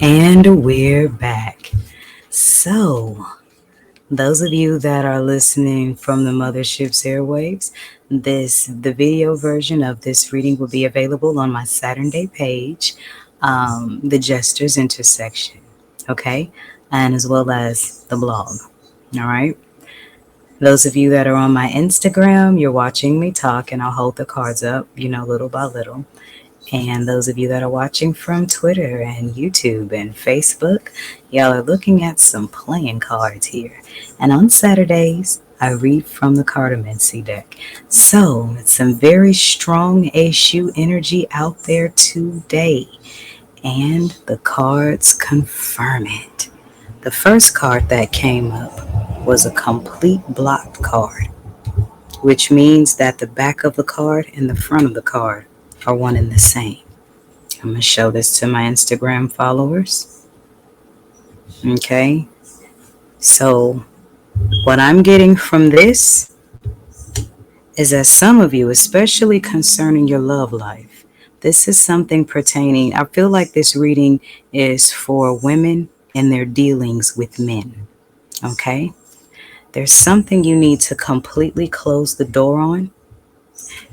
And we're back. So, those of you that are listening from the Mothership's airwaves, the video version of this reading will be available on my Saturnday page, the Jester's intersection, okay, and as well as the blog. All right. Those of you that are on my Instagram, you're watching me talk, and I'll hold the cards up, little by little. And those of you that are watching from Twitter and YouTube and Facebook, y'all are looking at some playing cards here. And on Saturdays, I read from the Cartomancy deck. So it's some very strong issue energy out there today. And the cards confirm it. The first card that came up was a complete blocked card, which means that the back of the card and the front of the card are one and the same. I'm going to show this to my Instagram followers. Okay. So what I'm getting from this is that some of you, especially concerning your love life, this is something pertaining. I feel like this reading is for women and their dealings with men. Okay. There's something you need to completely close the door on,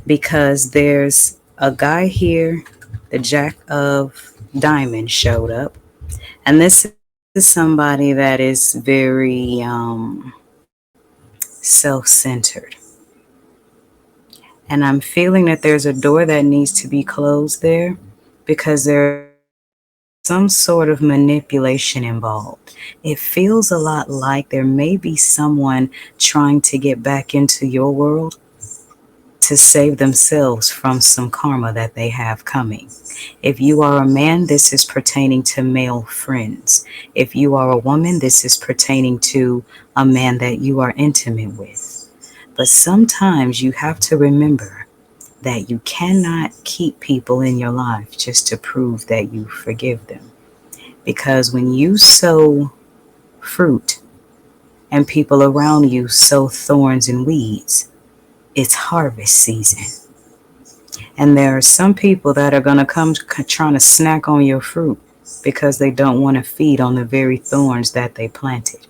because there's a guy here, the Jack of Diamonds showed up, and this is somebody that is very self-centered, and I'm feeling that there's a door that needs to be closed there, because there's some sort of manipulation involved. It feels a lot like there may be someone trying to get back into your world to save themselves from some karma that they have coming. If you are a man, this is pertaining to male friends. If you are a woman, this is pertaining to a man that you are intimate with. But sometimes you have to remember that you cannot keep people in your life just to prove that you forgive them. Because when you sow fruit and people around you sow thorns and weeds, it's harvest season. And there are some people that are going to come trying to snack on your fruit because they don't want to feed on the very thorns that they planted.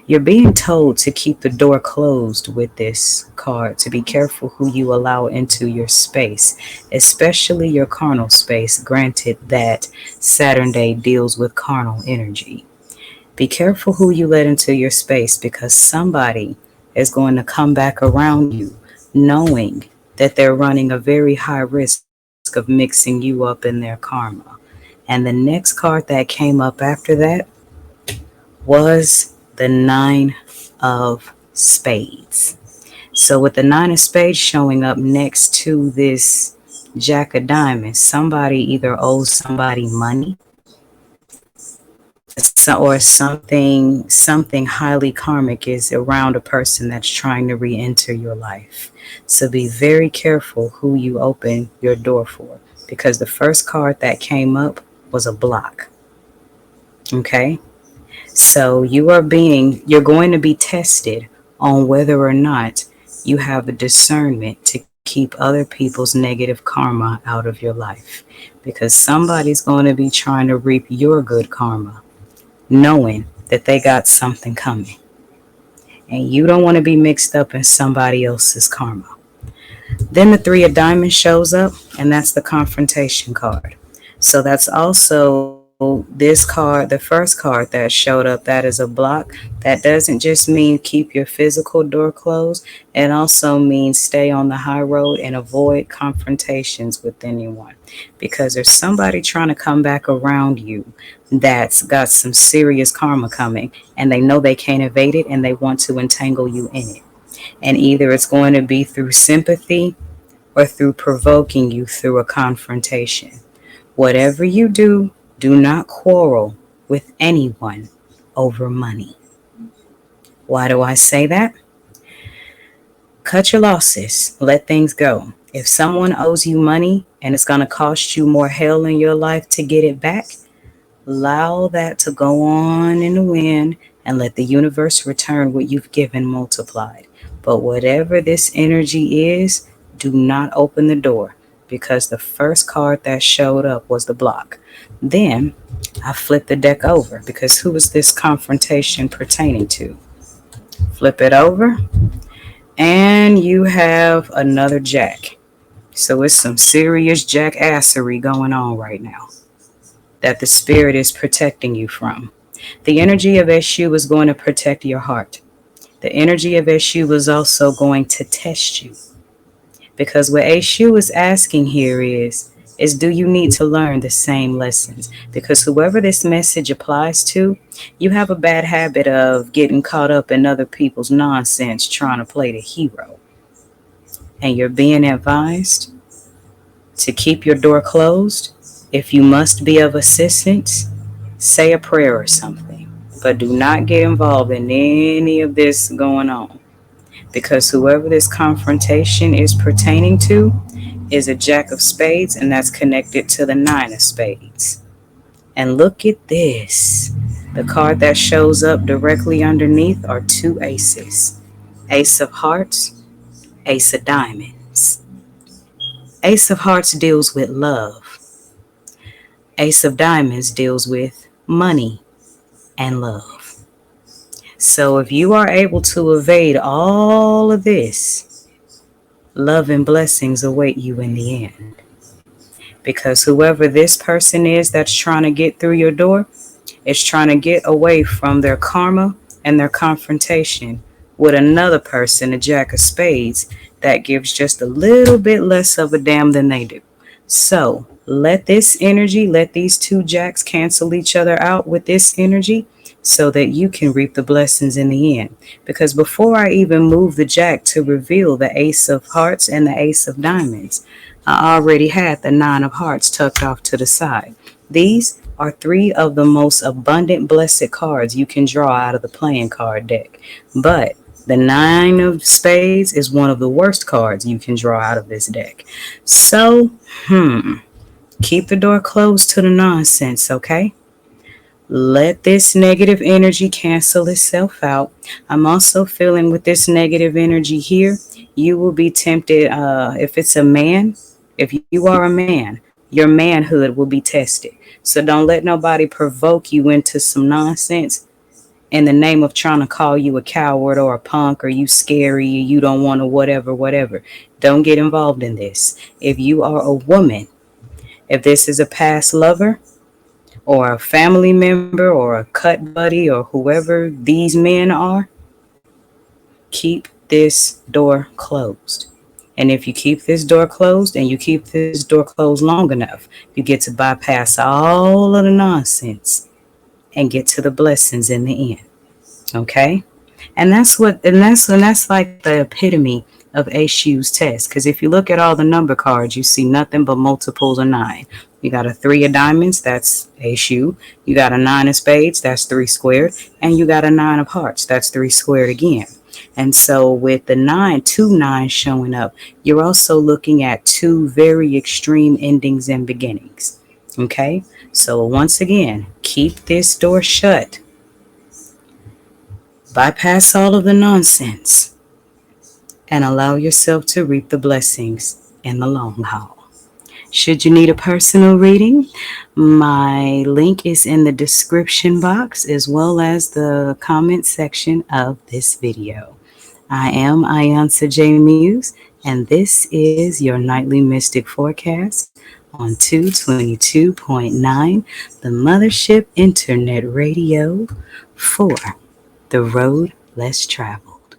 You're being told to keep the door closed with this card, to be careful who you allow into your space, especially your carnal space, granted that Saturnday deals with carnal energy. Be careful who you let into your space, because somebody is going to come back around you knowing that they're running a very high risk of mixing you up in their karma. And the next card that came up after that was the Nine of Spades. So with the Nine of Spades showing up next to this Jack of Diamonds, somebody either owes somebody money, or something highly karmic is around a person that's trying to re-enter your life. So be very careful who you open your door for, because the first card that came up was a block. Okay? So you're going to be tested on whether or not you have the discernment to keep other people's negative karma out of your life, because somebody's going to be trying to reap your good karma, knowing that they got something coming, and you don't want to be mixed up in somebody else's karma. Then the Three of Diamonds shows up, and that's the confrontation card. So that's also this card, the first card that showed up, that is a block. That doesn't just mean keep your physical door closed. It also means stay on the high road and avoid confrontations with anyone, because there's somebody trying to come back around you that's got some serious karma coming, and they know they can't evade it, and they want to entangle you in it. And either it's going to be through sympathy or through provoking you through a confrontation. Whatever you do, do not quarrel with anyone over money. Why do I say that? Cut your losses. Let things go. If someone owes you money and it's going to cost you more hell in your life to get it back, allow that to go on in the wind and let the universe return what you've given multiplied. But whatever this energy is, do not open the door, because the first card that showed up was the block. Then I flipped the deck over because who is this confrontation pertaining to? Flip it over, and you have another jack. So it's some serious jackassery going on right now that the spirit is protecting you from. The energy of Eshu is going to protect your heart. The energy of Eshu is also going to test you. Because what Eshu is asking here is do you need to learn the same lessons? Because whoever this message applies to, you have a bad habit of getting caught up in other people's nonsense trying to play the hero. And you're being advised to keep your door closed. If you must be of assistance, say a prayer or something. But do not get involved in any of this going on. Because whoever this confrontation is pertaining to is a jack of spades, and that's connected to the nine of spades. And look at this. The card that shows up directly underneath are two aces. Ace of hearts, ace of diamonds. Ace of hearts deals with love. Ace of diamonds deals with money and love. So if you are able to evade all of this, love and blessings await you in the end. Because whoever this person is that's trying to get through your door is trying to get away from their karma and their confrontation with another person, a jack of spades, that gives just a little bit less of a damn than they do. So let this energy, let these two jacks cancel each other out with this energy so that you can reap the blessings in the end. Because before I even move the jack to reveal the ace of hearts and the ace of diamonds, I already had the nine of hearts tucked off to the side. These are three of the most abundant blessed cards you can draw out of the playing card deck. But the nine of spades is one of the worst cards you can draw out of this deck. So, keep the door closed to the nonsense, okay? Let this negative energy cancel itself out. I'm also feeling with this negative energy here, you will be tempted, if it's a man, if you are a man, your manhood will be tested. So don't let nobody provoke you into some nonsense in the name of trying to call you a coward or a punk or you scary, you don't want to whatever. Don't get involved in this. If you are a woman, if this is a past lover or a family member or a cut buddy or whoever these men are, keep this door closed. And if you keep this door closed and you keep this door closed long enough, you get to bypass all of the nonsense and get to the blessings in the end. Okay? And that's like the epitome of Eshu's test. Because if you look at all the number cards, you see nothing but multiples of 9. You got a 3 of diamonds, that's Eshu. You got a 9 of spades, that's 3 squared. And you got a 9 of hearts, that's 3 squared again. And so with the 2 9s showing up, you're also looking at 2 very extreme endings and beginnings. Okay? So once again, keep this door shut. Bypass all of the nonsense and allow yourself to reap the blessings in the long haul. Should you need a personal reading, my link is in the description box as well as the comment section of this video. I am iiiYansaje Muse, and this is your nightly mystic forecast on 222.9, the Mothership Internet Radio, for the road less traveled.